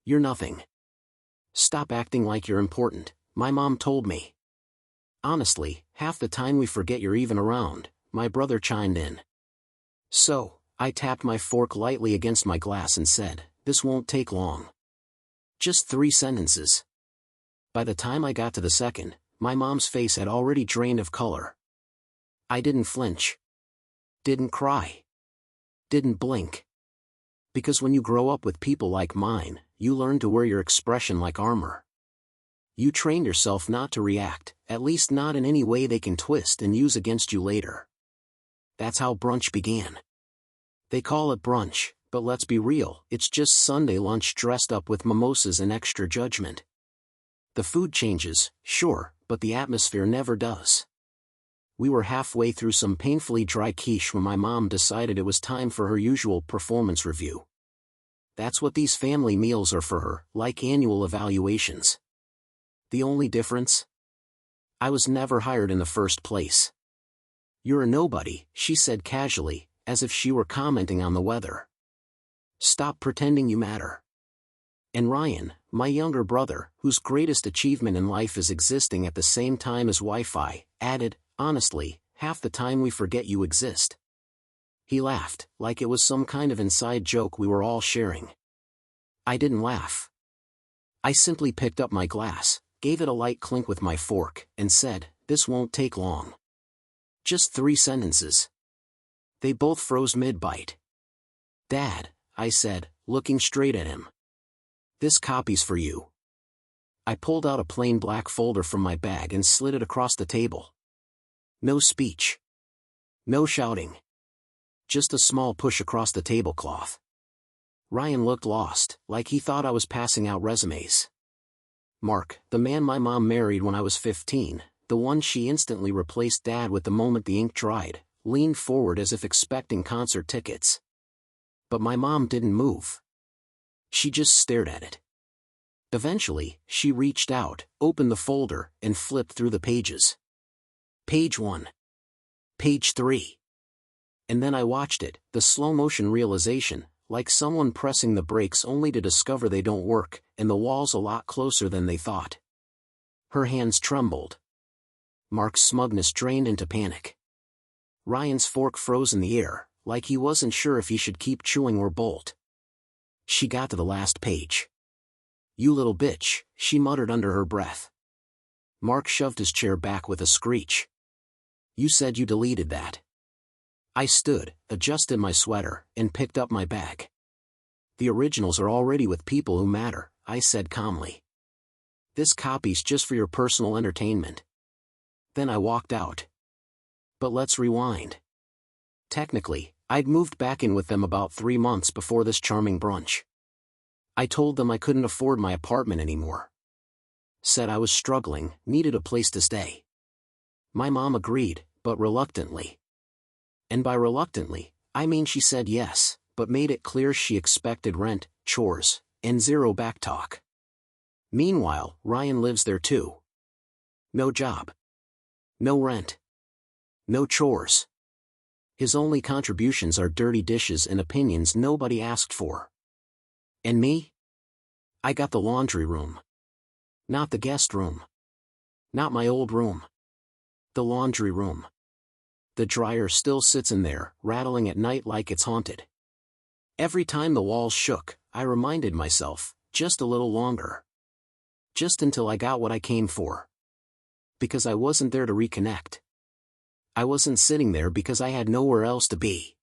You're nothing. Stop acting like you're important, my mom told me. Honestly, half the time we forget you're even around, my brother chimed in. So, I tapped my fork lightly against my glass and said, this won't take long. Just 3 sentences. By the time I got to the second, my mom's face had already drained of color. I didn't flinch. Didn't cry. Didn't blink. Because when you grow up with people like mine, you learn to wear your expression like armor. You train yourself not to react, at least not in any way they can twist and use against you later. That's how brunch began. They call it brunch, but let's be real, it's just Sunday lunch dressed up with mimosas and extra judgment. The food changes, sure, but the atmosphere never does. We were halfway through some painfully dry quiche when my mom decided it was time for her usual performance review. That's what these family meals are for her, like annual evaluations. The only difference? I was never hired in the first place. You're a nobody, she said casually, as if she were commenting on the weather. Stop pretending you matter. And Ryan, my younger brother, whose greatest achievement in life is existing at the same time as Wi-Fi, added, honestly, half the time we forget you exist. He laughed, like it was some kind of inside joke we were all sharing. I didn't laugh. I simply picked up my glass, gave it a light clink with my fork, and said, this won't take long. Just 3 sentences. They both froze mid-bite. Dad, I said, looking straight at him. This copy's for you. I pulled out a plain black folder from my bag and slid it across the table. No speech. No shouting. Just a small push across the tablecloth. Ryan looked lost, like he thought I was passing out resumes. Mark, the man my mom married when I was 15, the one she instantly replaced Dad with the moment the ink dried, leaned forward as if expecting concert tickets. But my mom didn't move. She just stared at it. Eventually, she reached out, opened the folder, and flipped through the pages. Page 1. Page 3. And then I watched it, the slow-motion realization, like someone pressing the brakes only to discover they don't work, and the wall's a lot closer than they thought. Her hands trembled. Mark's smugness drained into panic. Ryan's fork froze in the air, like he wasn't sure if he should keep chewing or bolt. She got to the last page. You little bitch, she muttered under her breath. Mark shoved his chair back with a screech. You said you deleted that. I stood, adjusted my sweater, and picked up my bag. The originals are already with people who matter, I said calmly. This copy's just for your personal entertainment. Then I walked out. But let's rewind. Technically, I'd moved back in with them about 3 months before this charming brunch. I told them I couldn't afford my apartment anymore. Said I was struggling, needed a place to stay. My mom agreed, but reluctantly. And by reluctantly, I mean she said yes, but made it clear she expected rent, chores, and zero backtalk. Meanwhile, Ryan lives there too. No job. No rent. No chores. His only contributions are dirty dishes and opinions nobody asked for. And me? I got the laundry room. Not the guest room. Not my old room. The laundry room. The dryer still sits in there, rattling at night like it's haunted. Every time the walls shook, I reminded myself, just a little longer. Just until I got what I came for. Because I wasn't there to reconnect. I wasn't sitting there because I had nowhere else to be.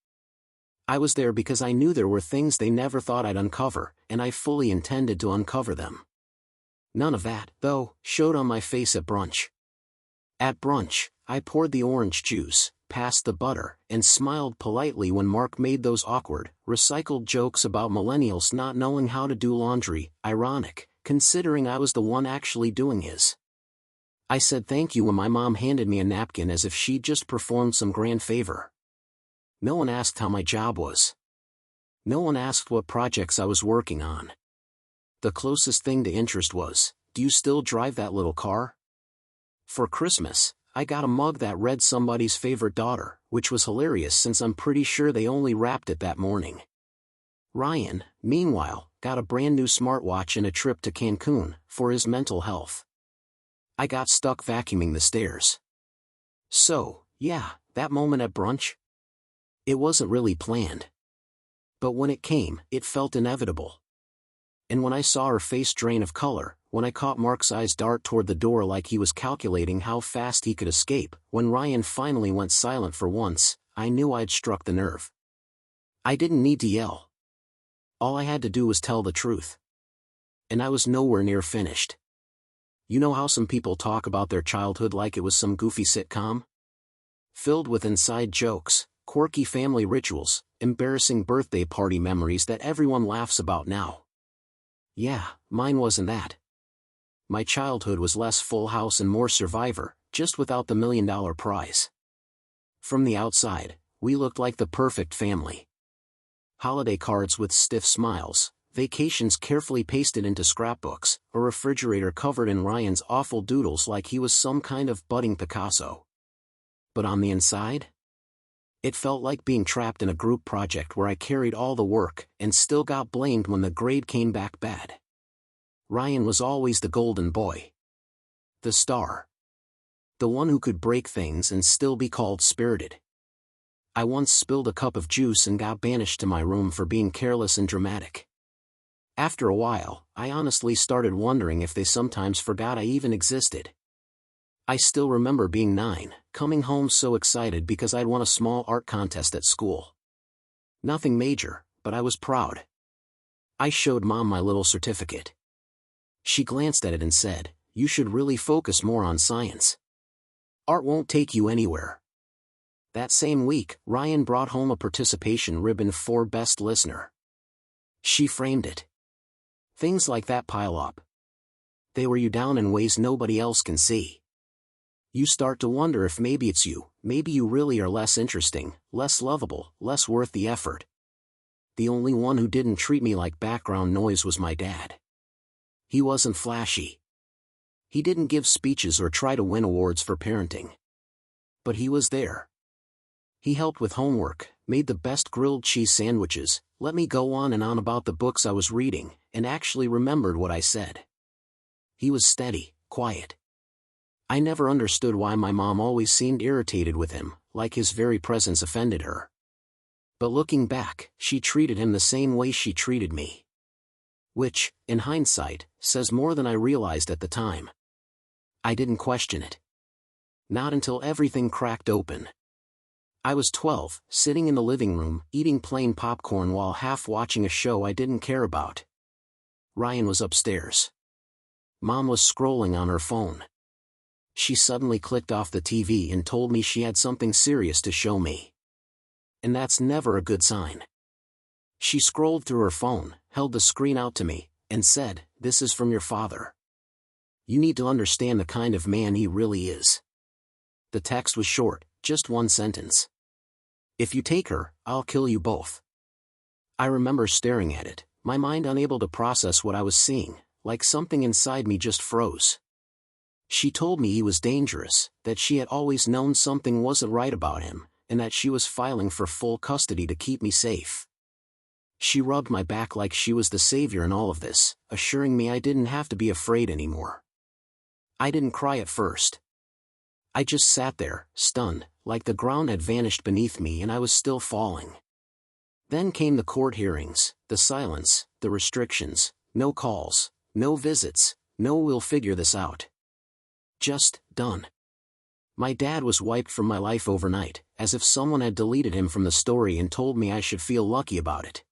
I was there because I knew there were things they never thought I'd uncover, and I fully intended to uncover them. None of that, though, showed on my face at brunch. At brunch, I poured the orange juice, passed the butter, and smiled politely when Mark made those awkward, recycled jokes about millennials not knowing how to do laundry, ironic, considering I was the one actually doing his. I said thank you when my mom handed me a napkin as if she'd just performed some grand favor. No one asked how my job was. No one asked what projects I was working on. The closest thing to interest was, do you still drive that little car? For Christmas, I got a mug that read somebody's favorite daughter, which was hilarious since I'm pretty sure they only wrapped it that morning. Ryan, meanwhile, got a brand new smartwatch and a trip to Cancun for his mental health. I got stuck vacuuming the stairs. So, yeah, that moment at brunch? It wasn't really planned. But when it came, it felt inevitable. And when I saw her face drain of color, when I caught Mark's eyes dart toward the door like he was calculating how fast he could escape, when Ryan finally went silent for once, I knew I'd struck the nerve. I didn't need to yell. All I had to do was tell the truth. And I was nowhere near finished. You know how some people talk about their childhood like it was some goofy sitcom? Filled with inside jokes, quirky family rituals, embarrassing birthday party memories that everyone laughs about now. Yeah, mine wasn't that. My childhood was less Full House and more Survivor, just without the $1 million prize. From the outside, we looked like the perfect family. Holiday cards with stiff smiles, vacations carefully pasted into scrapbooks, a refrigerator covered in Ryan's awful doodles like he was some kind of budding Picasso. But on the inside? It felt like being trapped in a group project where I carried all the work and still got blamed when the grade came back bad. Ryan was always the golden boy. The star. The one who could break things and still be called spirited. I once spilled a cup of juice and got banished to my room for being careless and dramatic. After a while, I honestly started wondering if they sometimes forgot I even existed. I still remember being 9, coming home so excited because I'd won a small art contest at school. Nothing major, but I was proud. I showed Mom my little certificate. She glanced at it and said, "You should really focus more on science. Art won't take you anywhere." That same week, Ryan brought home a participation ribbon for Best Listener. She framed it. Things like that pile up. They wear you down in ways nobody else can see. You start to wonder if maybe it's you, maybe you really are less interesting, less lovable, less worth the effort. The only one who didn't treat me like background noise was my dad. He wasn't flashy. He didn't give speeches or try to win awards for parenting. But he was there. He helped with homework, made the best grilled cheese sandwiches, let me go on and on about the books I was reading, and actually remembered what I said. He was steady, quiet. I never understood why my mom always seemed irritated with him, like his very presence offended her. But looking back, she treated him the same way she treated me. Which, in hindsight, says more than I realized at the time. I didn't question it. Not until everything cracked open. I was 12, sitting in the living room, eating plain popcorn while half watching a show I didn't care about. Ryan was upstairs. Mom was scrolling on her phone. She suddenly clicked off the TV and told me she had something serious to show me. And that's never a good sign. She scrolled through her phone, held the screen out to me, and said, "This is from your father. You need to understand the kind of man he really is." The text was short, just one sentence. "If you take her, I'll kill you both." I remember staring at it, my mind unable to process what I was seeing, like something inside me just froze. She told me he was dangerous, that she had always known something wasn't right about him, and that she was filing for full custody to keep me safe. She rubbed my back like she was the savior in all of this, assuring me I didn't have to be afraid anymore. I didn't cry at first. I just sat there, stunned, like the ground had vanished beneath me and I was still falling. Then came the court hearings, the silence, the restrictions, no calls, no visits, no "we'll figure this out." Just, done. My dad was wiped from my life overnight, as if someone had deleted him from the story and told me I should feel lucky about it.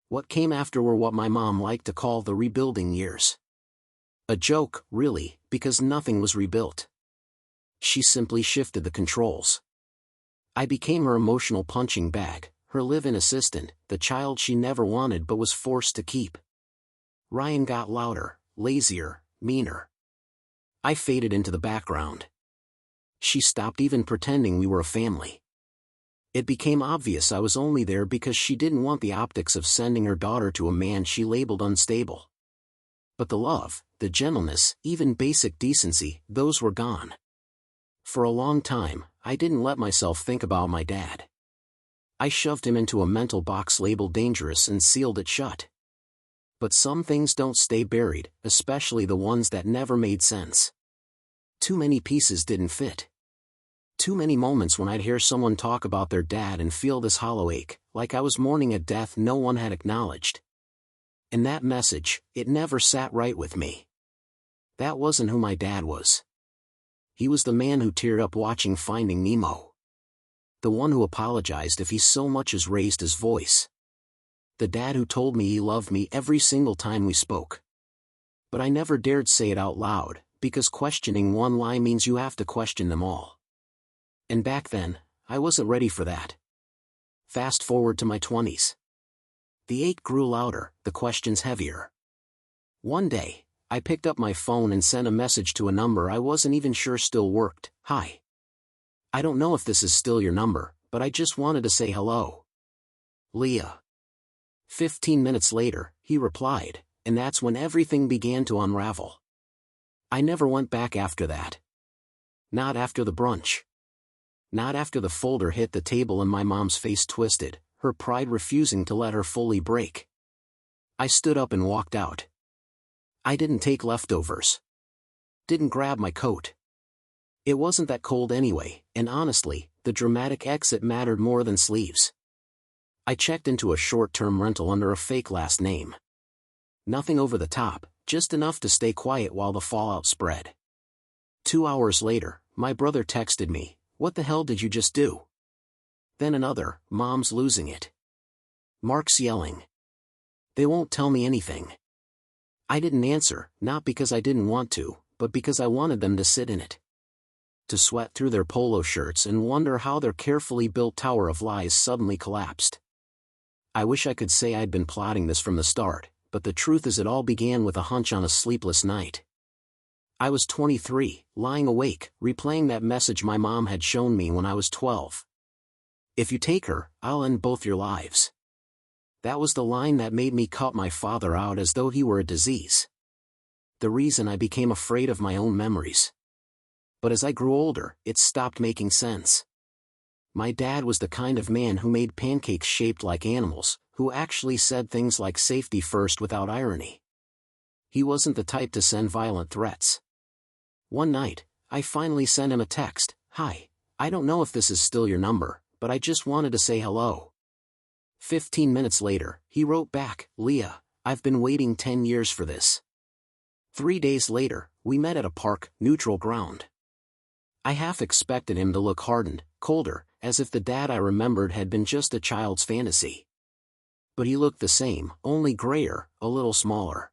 What came after were what my mom liked to call the rebuilding years. A joke, really, because nothing was rebuilt. She simply shifted the controls. I became her emotional punching bag, her live-in assistant, the child she never wanted but was forced to keep. Ryan got louder, lazier, meaner. I faded into the background. She stopped even pretending we were a family. It became obvious I was only there because she didn't want the optics of sending her daughter to a man she labeled unstable. But the love, the gentleness, even basic decency, those were gone. For a long time, I didn't let myself think about my dad. I shoved him into a mental box labeled dangerous and sealed it shut. But some things don't stay buried, especially the ones that never made sense. Too many pieces didn't fit. Too many moments when I'd hear someone talk about their dad and feel this hollow ache, like I was mourning a death no one had acknowledged. And that message, it never sat right with me. That wasn't who my dad was. He was the man who teared up watching Finding Nemo. The one who apologized if he so much as raised his voice. The dad who told me he loved me every single time we spoke. But I never dared say it out loud, because questioning one lie means you have to question them all. And back then, I wasn't ready for that. Fast forward to my 20s. The ache grew louder, the questions heavier. One day, I picked up my phone and sent a message to a number I wasn't even sure still worked. "Hi. I don't know if this is still your number, but I just wanted to say hello. Leah." 15 minutes later, he replied, and that's when everything began to unravel. I never went back after that. Not after the brunch. Not after the folder hit the table and my mom's face twisted, her pride refusing to let her fully break. I stood up and walked out. I didn't take leftovers. Didn't grab my coat. It wasn't that cold anyway, and honestly, the dramatic exit mattered more than sleeves. I checked into a short-term rental under a fake last name. Nothing over the top, just enough to stay quiet while the fallout spread. 2 hours later, my brother texted me, "What the hell did you just do?" Then another, "Mom's losing it. Mark's yelling. They won't tell me anything." I didn't answer, not because I didn't want to, but because I wanted them to sit in it. To sweat through their polo shirts and wonder how their carefully built tower of lies suddenly collapsed. I wish I could say I'd been plotting this from the start, but the truth is it all began with a hunch on a sleepless night. I was 23, lying awake, replaying that message my mom had shown me when I was 12. "If you take her, I'll end both your lives." That was the line that made me cut my father out as though he were a disease. The reason I became afraid of my own memories. But as I grew older, it stopped making sense. My dad was the kind of man who made pancakes shaped like animals, who actually said things like safety first without irony. He wasn't the type to send violent threats. One night, I finally sent him a text, "Hi, I don't know if this is still your number, but I just wanted to say hello." 15 minutes later, he wrote back, "Leah, I've been waiting 10 years for this." 3 days later, we met at a park, neutral ground. I half expected him to look hardened, colder, as if the dad I remembered had been just a child's fantasy. But he looked the same, only grayer, a little smaller.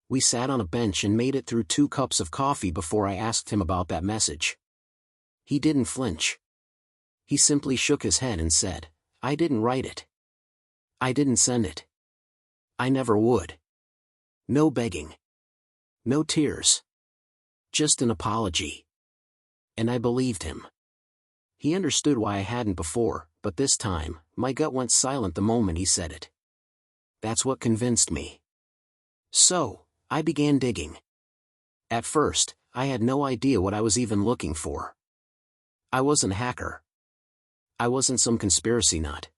We sat on a bench and made it through 2 cups of coffee before I asked him about that message. He didn't flinch. He simply shook his head and said, "I didn't write it. I didn't send it. I never would. No begging. No tears. Just an apology." And I believed him. He understood why I hadn't before, but this time, my gut went silent the moment he said it. That's what convinced me. So, I began digging. At first, I had no idea what I was even looking for. I wasn't a hacker. I wasn't some conspiracy nut.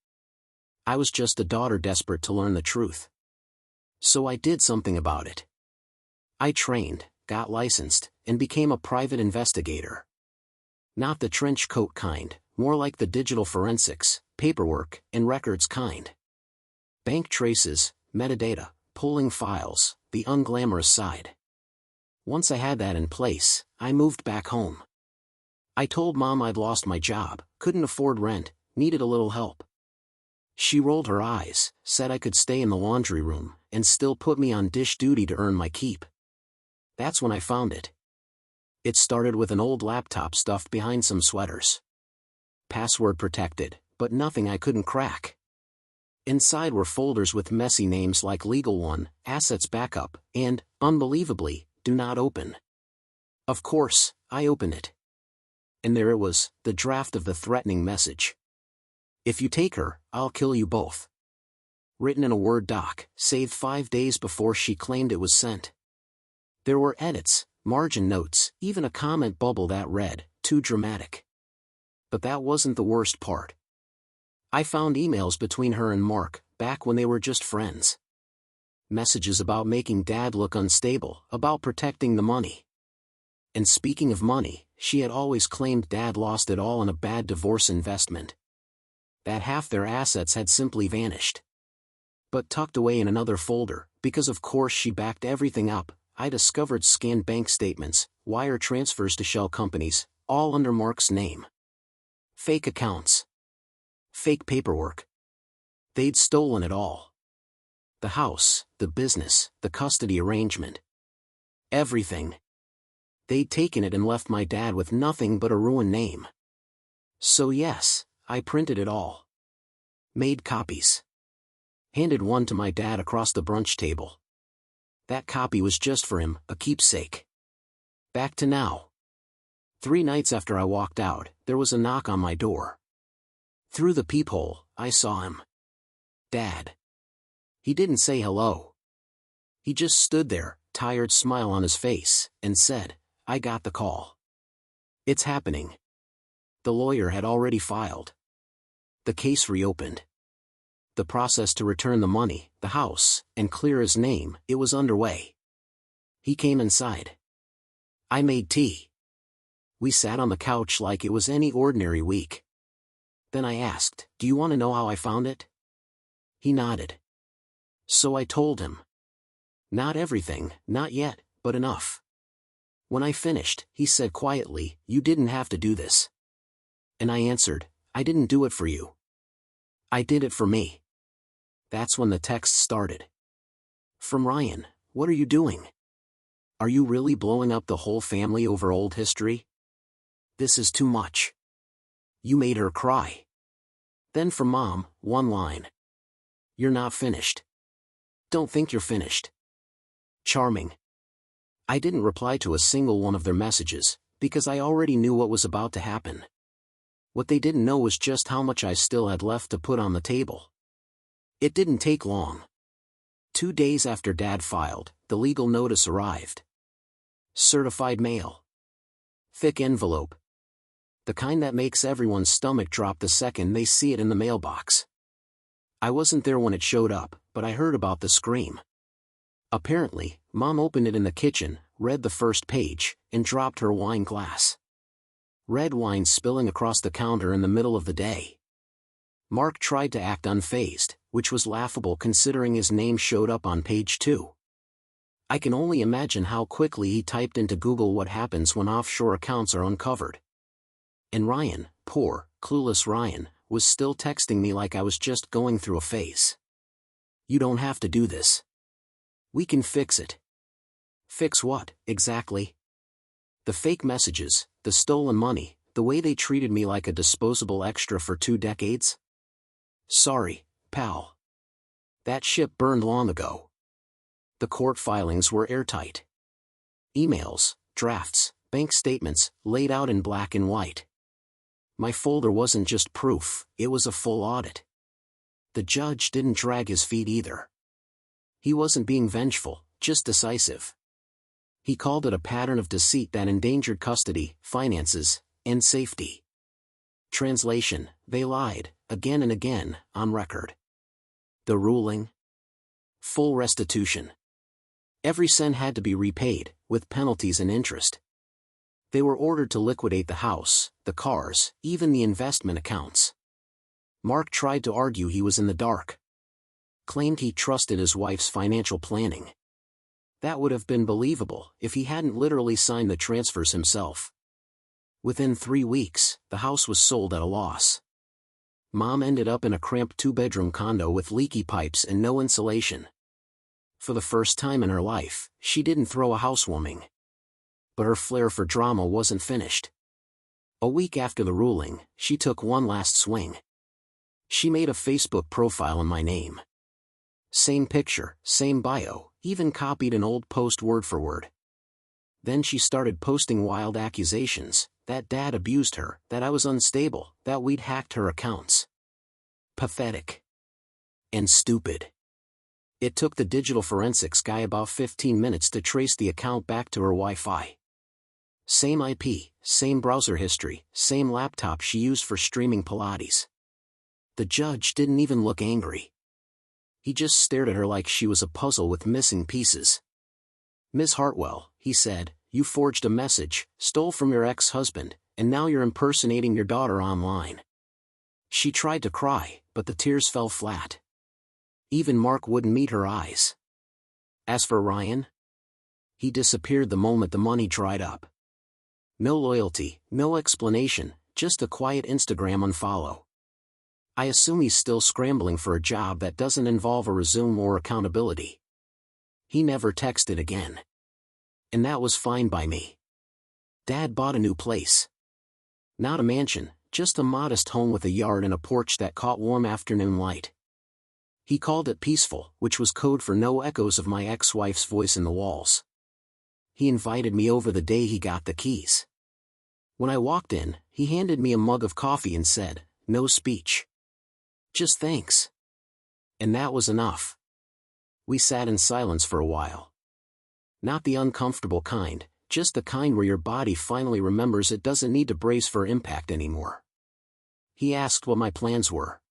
I was just a daughter desperate to learn the truth. So I did something about it. I trained, got licensed, and became a private investigator. Not the trench coat kind, more like the digital forensics, paperwork, and records kind. Bank traces, metadata, pulling files, the unglamorous side. Once I had that in place, I moved back home. I told Mom I'd lost my job, couldn't afford rent, needed a little help. She rolled her eyes, said I could stay in the laundry room, and still put me on dish duty to earn my keep. That's when I found it. It started with an old laptop stuffed behind some sweaters. Password protected, but nothing I couldn't crack. Inside were folders with messy names like Legal One, Assets Backup, and, unbelievably, Do Not Open. Of course, I opened it. And there it was, the draft of the threatening message. "If you take her, I'll kill you both." Written in a Word doc, saved 5 days before she claimed it was sent. There were edits, margin notes, even a comment bubble that read, "Too dramatic." But that wasn't the worst part. I found emails between her and Mark, back when they were just friends. messages about making Dad look unstable, about protecting the money. And speaking of money, she had always claimed Dad lost it all in a bad divorce investment. That half their assets had simply vanished. But tucked away in another folder, because of course she backed everything up, I discovered scanned bank statements, wire transfers to shell companies, all under Mark's name. Fake accounts. Fake paperwork. They'd stolen it all. The house, the business, the custody arrangement. Everything. They'd taken it and left my dad with nothing but a ruined name. So yes, I printed it all. Made copies. Handed one to my dad across the brunch table. That copy was just for him, a keepsake. Back to now. 3 nights after I walked out, there was a knock on my door. Through the peephole, I saw him. Dad. He didn't say hello. He just stood there, tired smile on his face, and said, "I got the call. It's happening." The lawyer had already filed. The case reopened. The process to return the money, the house, and clear his name, it was underway. He came inside. I made tea. We sat on the couch like it was any ordinary week. Then I asked, "Do you want to know how I found it?" He nodded. So I told him. Not everything, not yet, but enough. When I finished, he said quietly, "You didn't have to do this." And I answered, "I didn't do it for you. I did it for me." That's when the text started. From Ryan, "What are you doing? Are you really blowing up the whole family over old history? This is too much. You made her cry." Then from Mom, 1 line. "You're not finished. Don't think you're finished." Charming. I didn't reply to a single one of their messages, because I already knew what was about to happen. What they didn't know was just how much I still had left to put on the table. It didn't take long. 2 days after Dad filed, the legal notice arrived. Certified mail. Thick envelope. The kind that makes everyone's stomach drop the second they see it in the mailbox. I wasn't there when it showed up, but I heard about the scream. Apparently, Mom opened it in the kitchen, read the first page, and dropped her wine glass. Red wine spilling across the counter in the middle of the day. Mark tried to act unfazed, which was laughable considering his name showed up on page 2. I can only imagine how quickly he typed into Google what happens when offshore accounts are uncovered. And Ryan, poor, clueless Ryan, was still texting me like I was just going through a phase. "You don't have to do this. We can fix it." Fix what, exactly? The fake messages, the stolen money, the way they treated me like a disposable extra for 2 decades? Sorry, pal. That ship burned long ago. The court filings were airtight. Emails, drafts, bank statements, laid out in black and white. My folder wasn't just proof, it was a full audit. The judge didn't drag his feet either. He wasn't being vengeful, just decisive. He called it a pattern of deceit that endangered custody, finances, and safety. Translation, they lied, again and again, on record. The ruling? Full restitution. Every cent had to be repaid, with penalties and interest. They were ordered to liquidate the house, the cars, even the investment accounts. Mark tried to argue he was in the dark. Claimed he trusted his wife's financial planning. That would have been believable if he hadn't literally signed the transfers himself. Within 3 weeks, the house was sold at a loss. Mom ended up in a cramped 2-bedroom condo with leaky pipes and no insulation. For the first time in her life, she didn't throw a housewarming. But her flair for drama wasn't finished. A week after the ruling, she took one last swing. She made a Facebook profile in my name. Same picture, same bio, even copied an old post word for word. Then she started posting wild accusations, that Dad abused her, that I was unstable, that we'd hacked her accounts. Pathetic. And stupid. It took the digital forensics guy about 15 minutes to trace the account back to her Wi-Fi. Same IP, same browser history, same laptop she used for streaming Pilates. The judge didn't even look angry. He just stared at her like she was a puzzle with missing pieces. "Miss Hartwell," he said, "you forged a message, stole from your ex-husband, and now you're impersonating your daughter online." She tried to cry, but the tears fell flat. Even Mark wouldn't meet her eyes. As for Ryan, he disappeared the moment the money dried up. No loyalty, no explanation, just a quiet Instagram unfollow. I assume he's still scrambling for a job that doesn't involve a resume or accountability. He never texted again. And that was fine by me. Dad bought a new place. Not a mansion, just a modest home with a yard and a porch that caught warm afternoon light. He called it peaceful, which was code for no echoes of my ex-wife's voice in the walls. He invited me over the day he got the keys. When I walked in, he handed me a mug of coffee and said, "No speech. Just thanks." And that was enough. We sat in silence for a while. Not the uncomfortable kind, just the kind where your body finally remembers it doesn't need to brace for impact anymore. He asked what my plans were.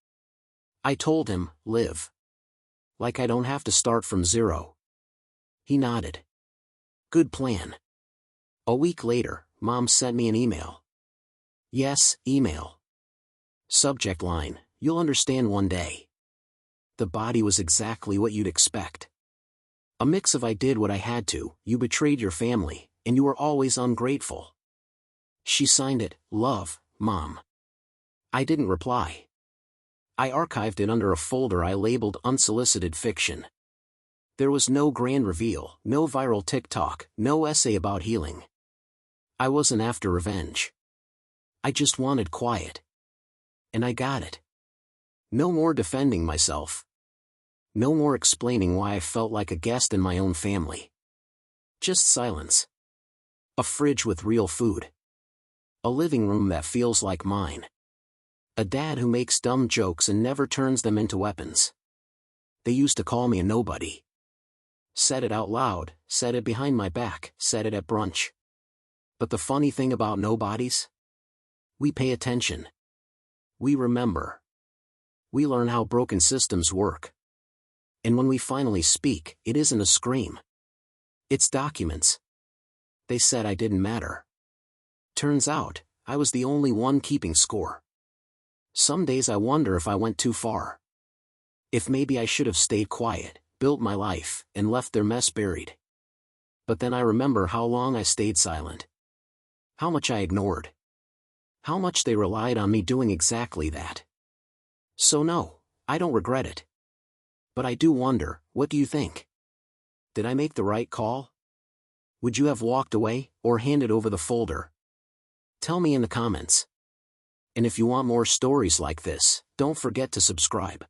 I told him, live. Like I don't have to start from zero. He nodded. Good plan. A week later, Mom sent me an email. Yes, email. Subject line, "You'll understand one day." The body was exactly what you'd expect. A mix of "I did what I had to, you betrayed your family, and you were always ungrateful." She signed it, "Love, Mom." I didn't reply. I archived it under a folder I labeled unsolicited fiction. There was no grand reveal, no viral TikTok, no essay about healing. I wasn't after revenge. I just wanted quiet. And I got it. No more defending myself. No more explaining why I felt like a guest in my own family. Just silence. A fridge with real food. A living room that feels like mine. A dad who makes dumb jokes and never turns them into weapons. They used to call me a nobody. Said it out loud, said it behind my back, said it at brunch. But the funny thing about nobodies? We pay attention. We remember. We learn how broken systems work. And when we finally speak, it isn't a scream. It's documents. They said I didn't matter. Turns out, I was the only one keeping score. Some days I wonder if I went too far. If maybe I should have stayed quiet, built my life, and left their mess buried. But then I remember how long I stayed silent. How much I ignored. How much they relied on me doing exactly that. So no, I don't regret it. But I do wonder, what do you think? Did I make the right call? Would you have walked away, or handed over the folder? Tell me in the comments. And if you want more stories like this, don't forget to subscribe.